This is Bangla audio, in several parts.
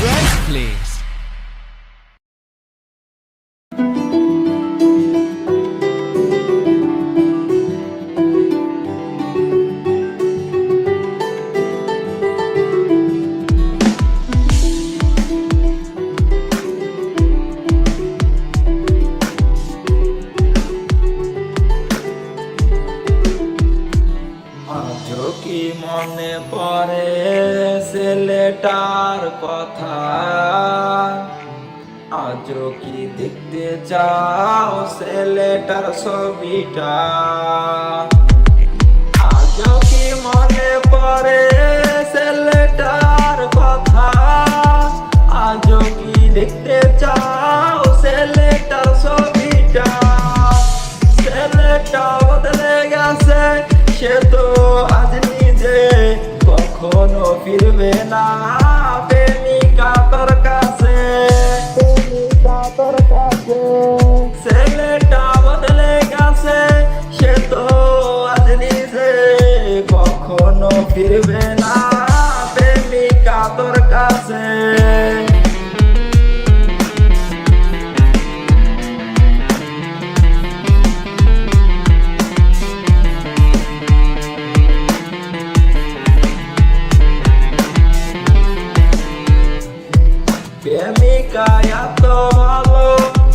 Right, please. আজও কি মনে পড়ে ছেলেটার কথা, আজও কি দেখতে চাও ছেলেটার ছবিটা, আজও কি মনে পড়ে ছেলেটার কথা, আজও কি দেখতে চাও ছেলেটার ছবিটা। ছেলেটা বদলে গেছে, সে তো আজ নিজে কখনো ফিরবে না। প্রেমিকা তোর কাছে, প্রেমিকা তোর কাছে। ছেলেটা বদলে গেছে, সে তো আজ নিজে কখনো ফিরবে না। প্রেমিকা তোর কাছে। প্রেমিকা এত ভালো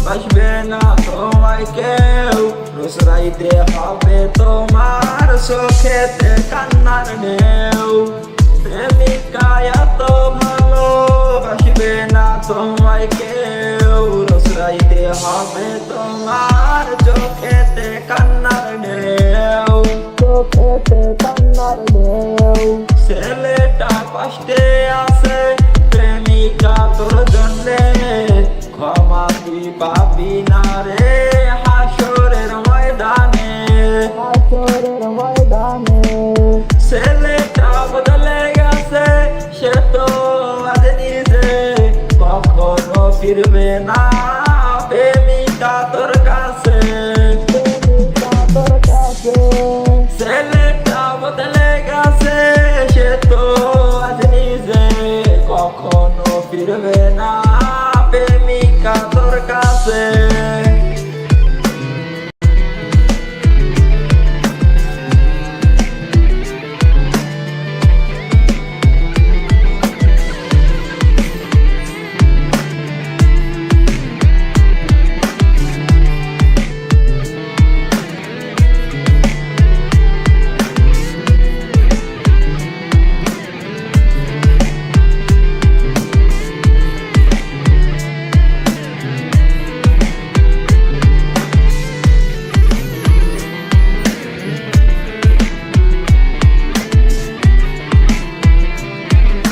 বাসবে না তোমায় কেউ, রোজ রাইতে হবে তোমার চোখেতে কান্নার ঢেউ। প্রেমিকা এত ভালো বাসবে না তোমায় কেউ, রোজ রাইতে হবে তোমার চোখেতে কান্নার ঢেউ, চোখেতে কান্নার ঢেউ। ছেলেটা কষ্টে আছে, প্রেমিকা তোর জন্যে ক্ষমা তুই পাবি না রে হাসরের ময়দানে, হাসরের ময়দানে। ছেলেটা বদলে গেছে, সে তো আজ নিজে কখনো ফিরবে না। প্রেমিকা তোর কাছে, প্রেমিকা তোর কাছে। ছেলেটা বদলে গেছে, সে তো আজ নিজে কখনো ফিরবে না। প্রেমিকা তোর কাছে।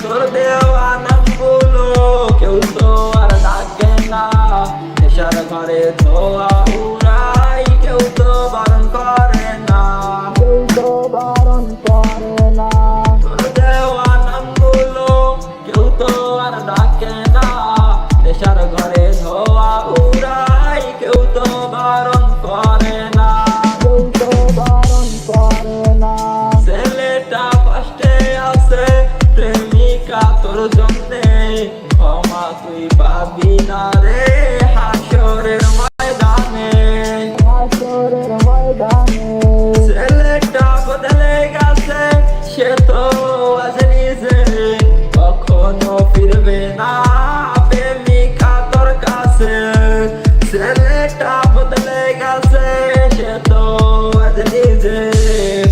তোর দেওয়া নামগুলো কেউ তো আর ডাকে না, নেশার ঘরে ধোয়া উড়াই কেউ তো বারণ করে না, কেউ তো বারণ করে না। তোর দেওয়া নামগুলো কেউ তো আর ডাকে না, নেশার ঘরে ধোয়া উড়াই কেউ তো বারণ করে না, কেউ তো বারণ করে না। ছেলেটা কষ্টে আছে, প্রেমিকা তোর জন্যে ক্ষমা তুই পাবি না রে হাসরের ময়দানে, হাসরের ময়দানে। ছেলেটা বদলে গেছে, সে তো আজ নিজে কখনো ফিরবে না। প্রেমিকা তোর কাছে। ছেলেটা বদলে গেছে, সে তো আজ নিজে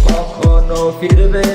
কখনো ফিরবে